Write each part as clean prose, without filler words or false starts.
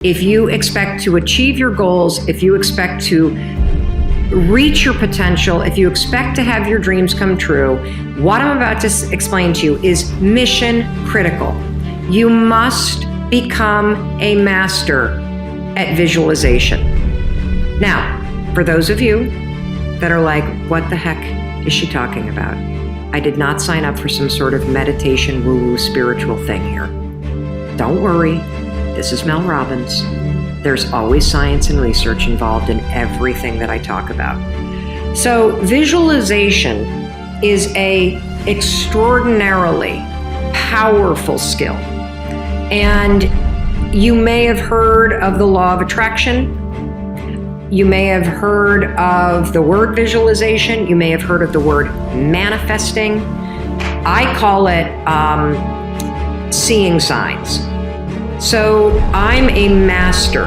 If you expect to achieve your goals, if you expect to reach your potential, if you expect to have your dreams come true, what I'm about to explain to you is mission critical. You must become a master at visualization. Now, for those of you that are like, what the heck is she talking about? I did not sign up for some sort of meditation, woo-woo, spiritual thing here. Don't worry, this is Mel Robbins. There's always science and research involved in everything that I talk about. So visualization is a extraordinarily powerful skill. And you may have heard of the law of attraction. You may have heard of the word visualization. You may have heard of the word manifesting. I call it seeing signs. So I'm a master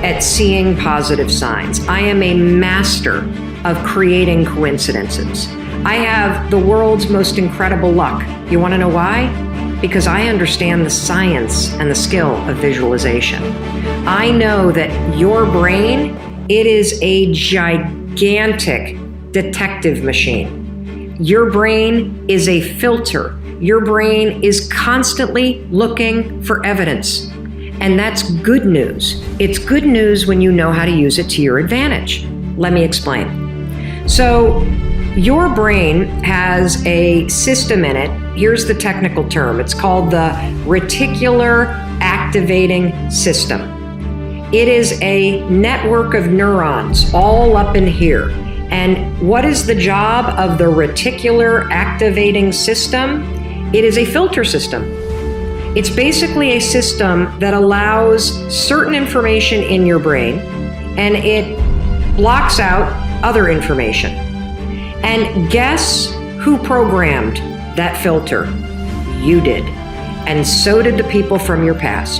at seeing positive signs. I am a master of creating coincidences. I have the world's most incredible luck. You want to know why? Because I understand the science and the skill of visualization. I know that your brain, it is a gigantic detective machine. Your brain is a filter. Your brain is constantly looking for evidence. And that's good news. It's good news when you know how to use it to your advantage. Let me explain. So your brain has a system in it. Here's the technical term. It's called the reticular activating system. It is a network of neurons all up in here. And what is the job of the reticular activating system? It is a filter system. It's basically a system that allows certain information in your brain and it blocks out other information. And guess who programmed that filter? You did. And so did the people from your past.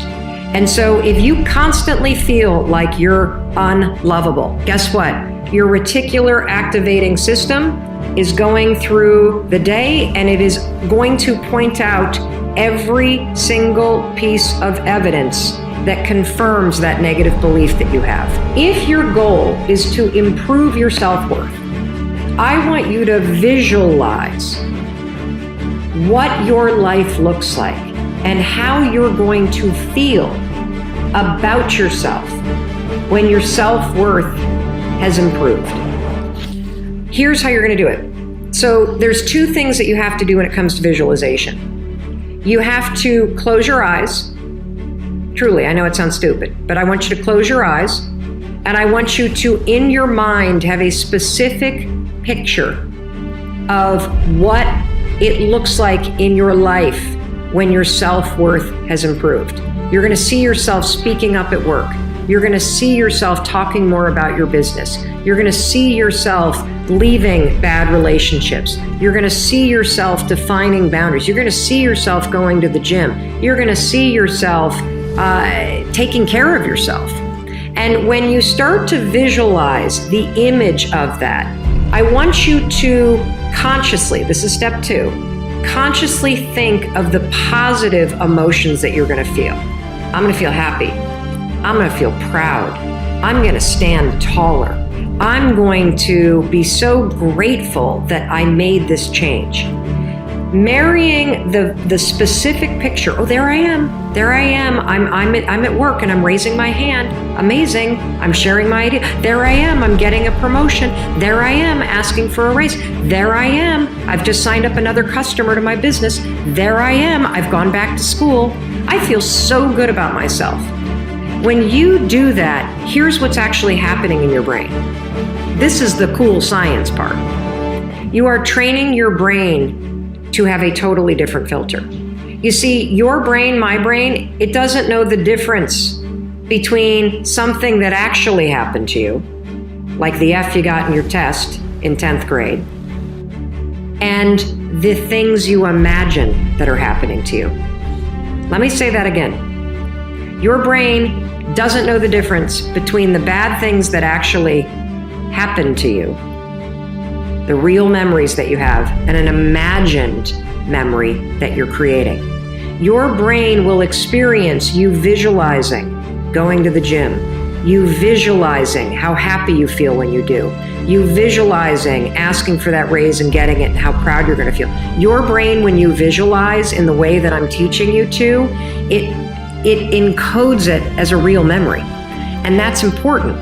And so if you constantly feel like you're unlovable, guess what? Your reticular activating system is going through the day and it is going to point out every single piece of evidence that confirms that negative belief that you have. If your goal is to improve your self-worth, I want you to visualize what your life looks like and how you're going to feel about yourself when your self-worth has improved. Here's how you're going to do it. So there's two things that you have to do when it comes to visualization. You have to close your eyes. Truly, I know it sounds stupid, but I want you to close your eyes and I want you to, in your mind, have a specific picture of what it looks like in your life when your self-worth has improved. You're going to see yourself speaking up at work. You're going to see yourself talking more about your business. You're going to see yourself leaving bad relationships. You're going to see yourself defining boundaries. You're going to see yourself going to the gym. You're going to see yourself taking care of yourself. And when you start to visualize the image of that, I want you to consciously, this is step 2, consciously think of the positive emotions that you're going to feel. I'm going to feel happy. I'm going to feel proud. I'm going to stand taller. I'm going to be so grateful that I made this change. Marrying the specific picture. Oh, there I am. There I am. I'm at work and I'm raising my hand. Amazing. I'm sharing my idea. There I am. I'm getting a promotion. There I am asking for a raise. There I am. I've just signed up another customer to my business. There I am. I've gone back to school. I feel so good about myself. When you do that, here's what's actually happening in your brain. This is the cool science part. You are training your brain to have a totally different filter. You see, your brain, my brain, it doesn't know the difference between something that actually happened to you, like the F you got in your test in 10th grade, and the things you imagine that are happening to you. Let me say that again. Your brain doesn't know the difference between the bad things that actually happened to you, the real memories that you have, and an imagined memory that you're creating. Your brain will experience you visualizing going to the gym, you visualizing how happy you feel when you do, you visualizing asking for that raise and getting it and how proud you're going to feel. Your brain, when you visualize in the way that I'm teaching you to, it encodes it as a real memory. And that's important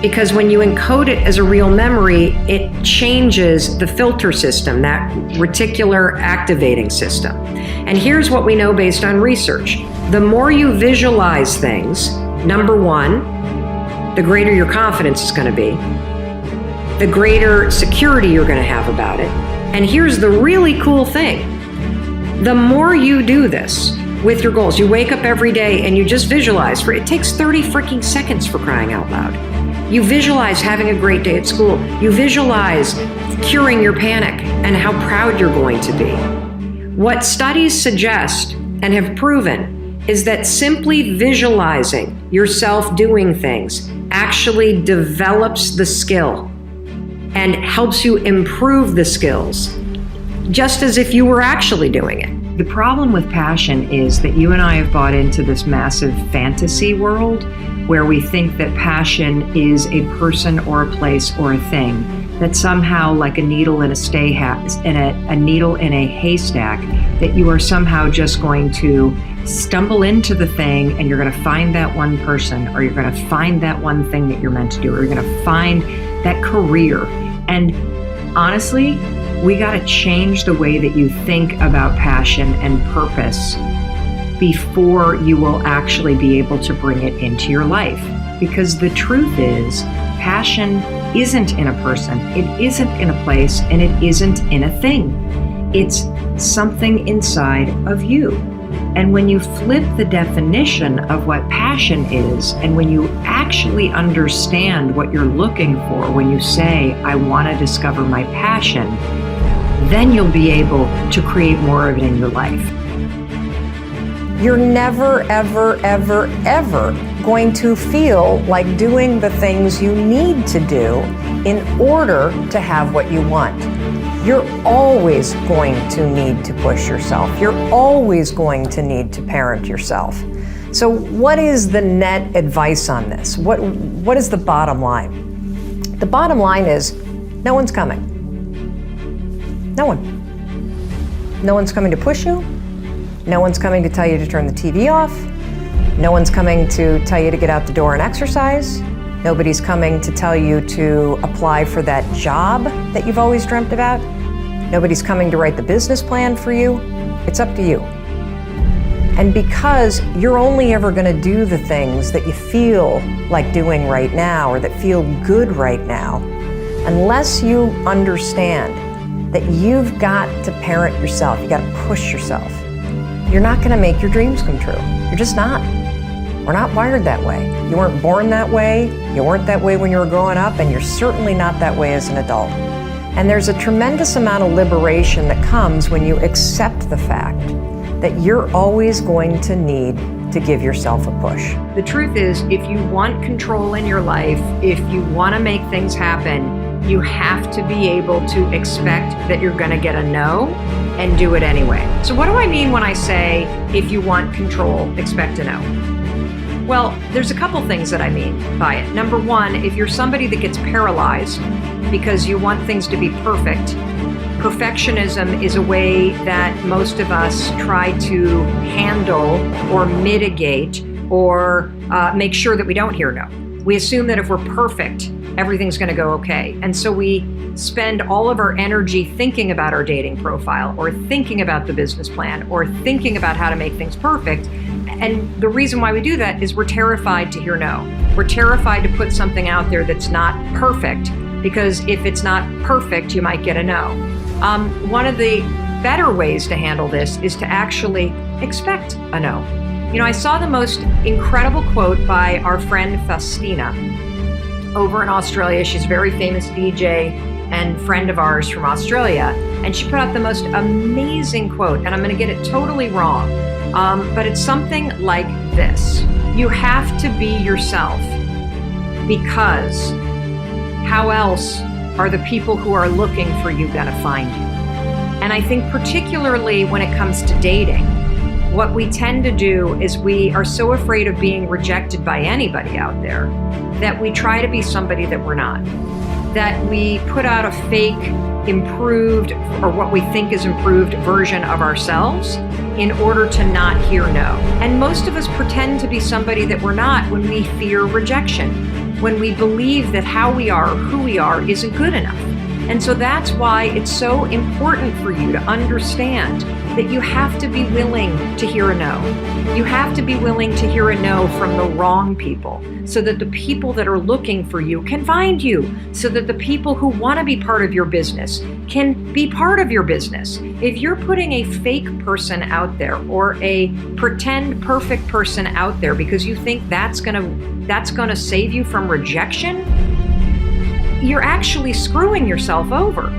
because when you encode it as a real memory, it changes the filter system, that reticular activating system. And here's what we know based on research. The more you visualize things, number one, the greater your confidence is going to be, the greater security you're going to have about it. And here's the really cool thing. The more you do this with your goals, you wake up every day and you just visualize. It takes 30 freaking seconds, for crying out loud. You visualize having a great day at school. You visualize curing your panic and how proud you're going to be. What studies suggest and have proven is that simply visualizing yourself doing things actually develops the skill and helps you improve the skills, just as if you were actually doing it. The problem with passion is that you and I have bought into this massive fantasy world where we think that passion is a person or a place or a thing, that somehow, like a needle in a needle in a haystack, that you are somehow just going to stumble into the thing and you're going to find that one person, or you're going to find that one thing that you're meant to do, or you're going to find that career. And honestly, we got to change the way that you think about passion and purpose before you will actually be able to bring it into your life. Because the truth is, passion isn't in a person, it isn't in a place, and it isn't in a thing. It's something inside of you. And when you flip the definition of what passion is, and when you actually understand what you're looking for when you say, I want to discover my passion, then you'll be able to create more of it in your life. You're never, ever, ever, ever going to feel like doing the things you need to do in order to have what you want. You're always going to need to push yourself. You're always going to need to parent yourself. So what is the net advice on this? What is the bottom line? The bottom line is no one's coming. No one. No one's coming to push you. No one's coming to tell you to turn the TV off. No one's coming to tell you to get out the door and exercise. Nobody's coming to tell you to apply for that job that you've always dreamt about. Nobody's coming to write the business plan for you. It's up to you. And because you're only ever going to do the things that you feel like doing right now or that feel good right now, unless you understand that you've got to parent yourself, you got to push yourself, you're not going to make your dreams come true. You're just not. We're not wired that way. You weren't born that way. You weren't that way when you were growing up, and you're certainly not that way as an adult. And there's a tremendous amount of liberation that comes when you accept the fact that you're always going to need to give yourself a push. The truth is, if you want control in your life, if you want to make things happen, you have to be able to expect that you're going to get a no and do it anyway. So what do I mean when I say, if you want control, expect a no? Well, there's a couple things that I mean by it. Number one, if you're somebody that gets paralyzed because you want things to be perfect, perfectionism is a way that most of us try to handle or mitigate or make sure that we don't hear no. We assume that if we're perfect, everything's going to go okay. And so we spend all of our energy thinking about our dating profile or thinking about the business plan or thinking about how to make things perfect. And the reason why we do that is we're terrified to hear no. We're terrified to put something out there that's not perfect, because if it's not perfect, you might get a no. One of the better ways to handle this is to actually expect a no. You know, I saw the most incredible quote by our friend Faustina over in Australia. She's a very famous DJ and friend of ours from Australia. And she put out the most amazing quote, and I'm going to get it totally wrong. But it's something like this: you have to be yourself, because how else are the people who are looking for you going to find you? And I think particularly when it comes to dating, what we tend to do is we are so afraid of being rejected by anybody out there that we try to be somebody that we're not. That we put out a fake, improved, or what we think is improved version of ourselves in order to not hear no. And most of us pretend to be somebody that we're not when we fear rejection, when we believe that how we are or who we are isn't good enough. And so that's why it's so important for you to understand that you have to be willing to hear a no. You have to be willing to hear a no from the wrong people so that the people that are looking for you can find you, so that the people who want to be part of your business can be part of your business. If you're putting a fake person out there or a pretend perfect person out there because you think that's gonna save you from rejection, you're actually screwing yourself over.